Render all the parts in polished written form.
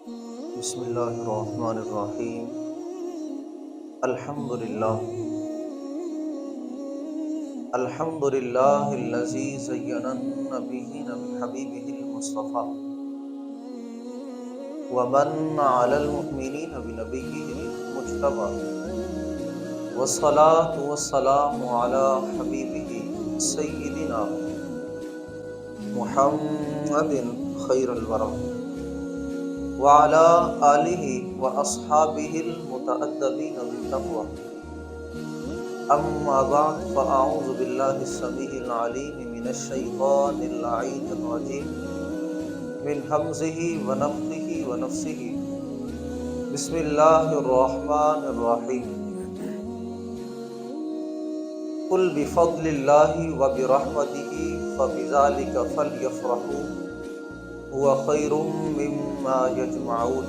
بسم اللہ الرحمن الرحیم۔ الحمد للہ الذی زین النبیین بحبیبہ المصطفیٰ ومن علی المؤمنین بنبیہ المجتبیٰ والصلاة والسلام علی حبیبہ سیدنا محمد خیر الورى وعلى آلہ واصحابہ المتأدبین بالتقوى اما بعد فاعوذ باللہ السمیع العلیم من الشیطان اللعین الرجیم من حمزہ ونفخہ ونفسہ بسم اللہ الرحمن الرحیم۔ قل بفضل اللہ وبرحمتہ فبذلک فلیفرحوا هو خیر مما یجمعون۔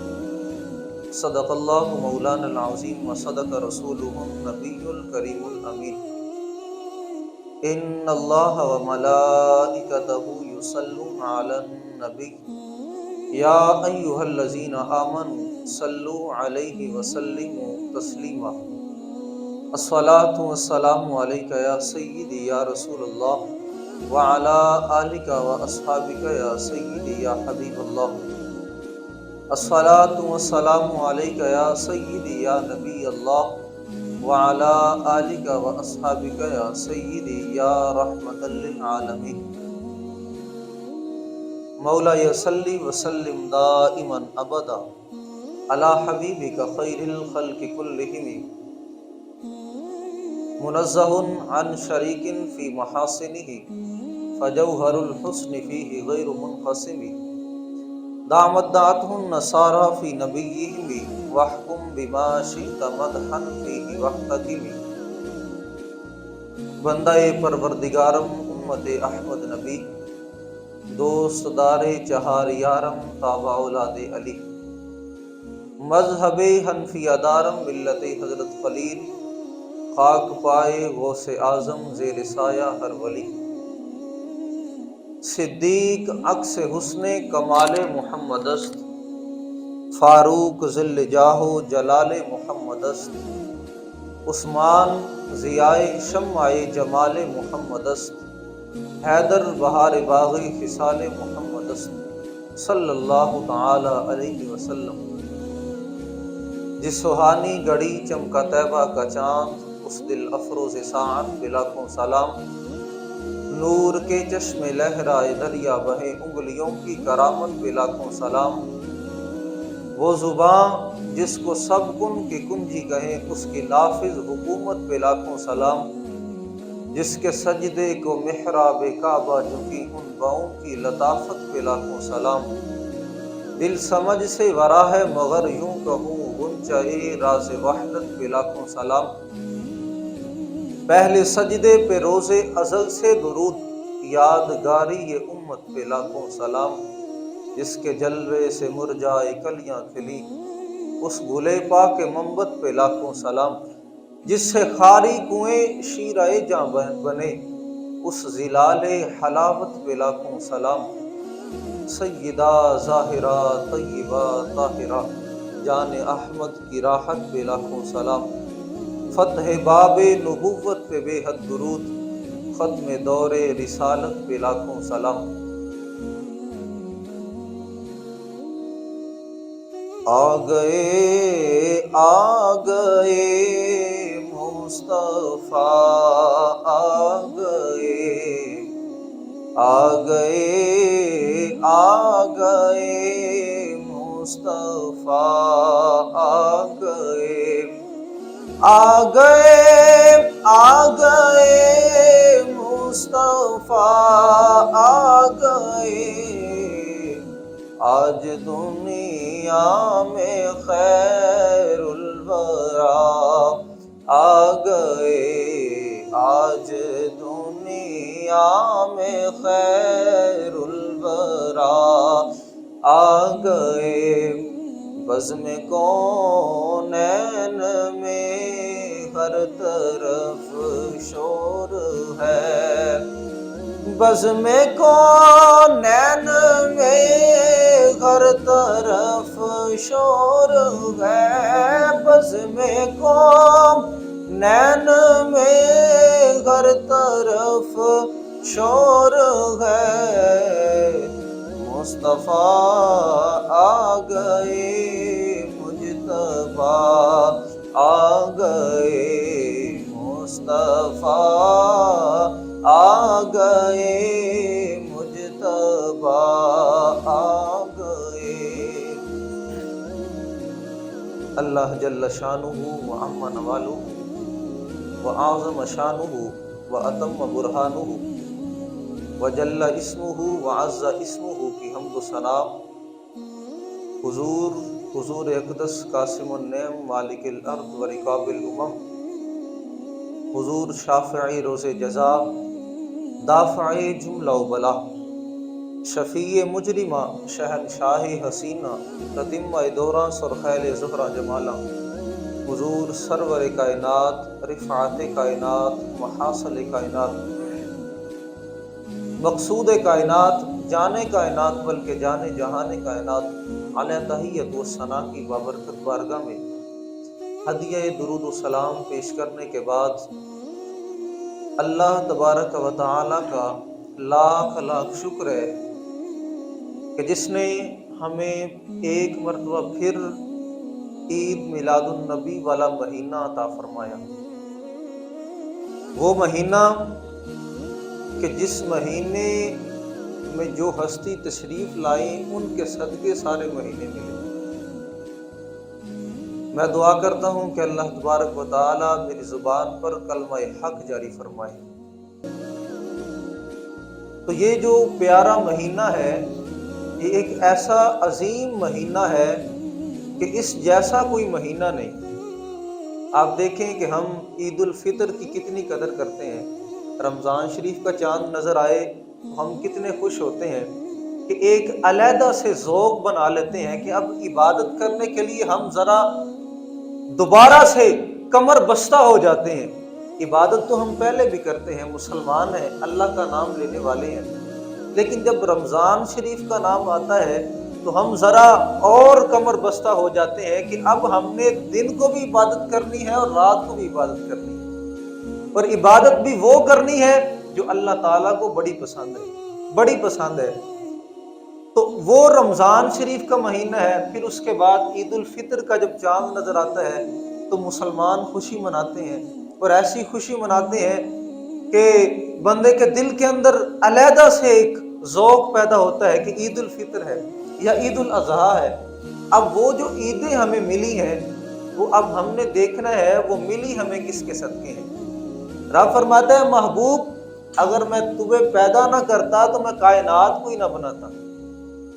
صدق اللہ مولانا العظیم وصدق رسولہ النبی الکریم الامین۔ ان اللہ وملائکتہ یصلون علی النبی یا ایہا الذین آمنوا صلوا علیہ وسلموا تسلیما۔ الصلاۃ والسلام علیک یا سیدی یا رسول اللہ وعلی آلک واصحابک یا سیدی یا حبیب اللہ۔ الصلاۃ والسلام علیک یا سیدی یا نبی اللہ وعلی آلک واصحابک یا سیدی یا رحمۃ للعالمین۔ مولا صلی وسلم دائما ابدا علی حبیبک خیر الخلق کلہم منزہ عن شریک فی محاسنہ فجوہر الحسن فیہ غیر منقسم۔ دعمت دعتہ النصارى فی نبیہم واحکم بما شئت مدحا فیہ واحتکم۔ بندہ پروردگارم امت احمد نبی دوست دار چہار یارم تابع اولاد علی مذہب حنفیہ دارم ملت حضرت خلیل خاک پائے غوث اعظم زیر سایہ ہر ولی۔ صدیق عکس حسن کمال محمد است فاروق ظل جاہ و جلال محمد است۔ عثمان ضیاء شمع جمال محمد است حیدر بہار باغی خصال محمد است صلی اللہ تعالی علیہ وسلم۔ جس سہانی گھڑی چمکا طیبہ کا چاند اس دل افروز ساعت پہ لاکھوں سلام۔ نور کے چشمے لہرائے دریا بہے انگلیوں کی کرامت پہ لاکھوں سلام۔ وہ زباں جس کو سب کن کی کنجی کہیں اس کی نافذ حکومت پہ لاکھوں سلام۔ جس کے سجدے کو محراب کعبہ جھکی ان باؤں کی لطافت پہ لاکھوں سلام۔ دل سمجھ سے ورا ہے مگر یوں کہوں غنچہ راز وحدت پہ لاکھوں سلام۔ پہلے سجدے پہ روز ازل سے درود یادگاری یہ امت پہ لاکھوں سلام۔ جس کے جلوے سے مرجائے کلیاں کھلی اس گلے پاک منبت پہ لاکھوں سلام۔ جس سے خاری کنویں شیرہ جاں بنے اس ظلال حلاوت پہ لاکھوں سلام۔ سیدہ ظاہرہ طیبہ طاہرہ جان احمد کی راحت پہ لاکھوں سلام۔ فتح باب نبوت پہ بے حد درود ختم دور رسالت پہ لاکھوں سلام۔ آ گئے مصطفیٰ آ گئے مصطفیٰ آ گئے مصطفیٰ آ گئے۔ آج دنیا میں خیر الورا آ گئے۔ آج دنیا میں خیر الورا آ گئے۔ بزم کونین میں ہر طرف شور ہے۔ بزم کونین میں ہر طرف شور ہے، بزم قوم نین میں ہر طرف شور ہے، مصطفیٰ آ گئے مجتبیٰ آ گئے، مصطفیٰ آ گئے مجتبیٰ آ گئے۔ اللہ جل شانہ وعم نوالہ وأعظم شانہ وأتم برہانہ وجل اسمہ وعز اسمہ کی حمد و ثنا حضور اقدس قاسم النعم مالک الارض و رکاب الامم، حضور شافعی روز جزا دافع جملہ و بلا، شفیع مجرمہ شہنشاہ حسینہ تتمہ دوران سرخیل زہرہ جمالہ، حضور سرور کائنات رفعت کائنات محاصل کائنات مقصود کائنات جانے کائنات بلکہ جانے جہان کائنات علیہ تحیت و ثنا کی بابرکت بارگاہ میں ہدیہ درود و سلام پیش کرنے کے بعد اللہ تبارک و تعالی کا لاکھ لاکھ شکر ہے کہ جس نے ہمیں ایک مرتبہ پھر عید میلاد النبی والا مہینہ عطا فرمایا، وہ مہینہ کہ جس مہینے میں جو ہستی تشریف لائیں ان کے صدقے سارے مہینے ملے۔ میں دعا کرتا ہوں کہ اللہ تبارک و تعالی میری زبان پر کلمہ حق جاری فرمائے۔ تو یہ جو پیارا مہینہ ہے یہ ایک ایسا عظیم مہینہ ہے کہ اس جیسا کوئی مہینہ نہیں۔ آپ دیکھیں کہ ہم عید الفطر کی کتنی قدر کرتے ہیں، رمضان شریف کا چاند نظر آئے تو ہم کتنے خوش ہوتے ہیں کہ ایک علیحدہ سے ذوق بنا لیتے ہیں کہ اب عبادت کرنے کے لیے ہم ذرا دوبارہ سے کمر بستہ ہو جاتے ہیں۔ عبادت تو ہم پہلے بھی کرتے ہیں، مسلمان ہیں، اللہ کا نام لینے والے ہیں، لیکن جب رمضان شریف کا نام آتا ہے تو ہم ذرا اور کمر بستہ ہو جاتے ہیں کہ اب ہم نے دن کو بھی عبادت کرنی ہے اور رات کو بھی عبادت کرنی ہے، اور عبادت بھی وہ کرنی ہے جو اللہ تعالیٰ کو بڑی پسند ہے۔ تو وہ رمضان شریف کا مہینہ ہے، پھر اس کے بعد عید الفطر کا جب چاند نظر آتا ہے تو مسلمان خوشی مناتے ہیں، اور ایسی خوشی مناتے ہیں کہ بندے کے دل کے اندر علیحدہ سے ایک ذوق پیدا ہوتا ہے کہ عید الفطر ہے یا عید الاضحیٰ ہے۔ اب وہ جو عیدیں ہمیں ملی ہیں وہ اب ہم نے دیکھنا ہے وہ ملی ہمیں کس کے صدقے ہیں۔ رب فرماتا ہے محبوب اگر میں تمہیں پیدا نہ کرتا تو میں کائنات کو ہی نہ بناتا۔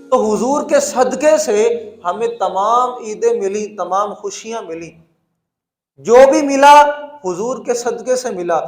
تو حضور کے صدقے سے ہمیں تمام عیدیں ملی، تمام خوشیاں ملی، جو بھی ملا حضور کے صدقے سے ملا۔